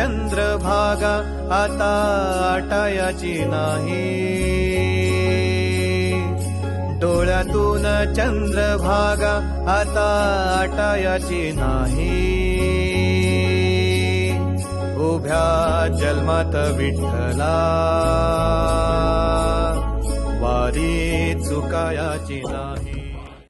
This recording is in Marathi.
चंद्रभागा आता आटायाची नाही, डोळ्यातून चंद्रभागा आता आटायाची नाही, उभ्या जन्मात विठ्ठला वारी चुकायाची नाही.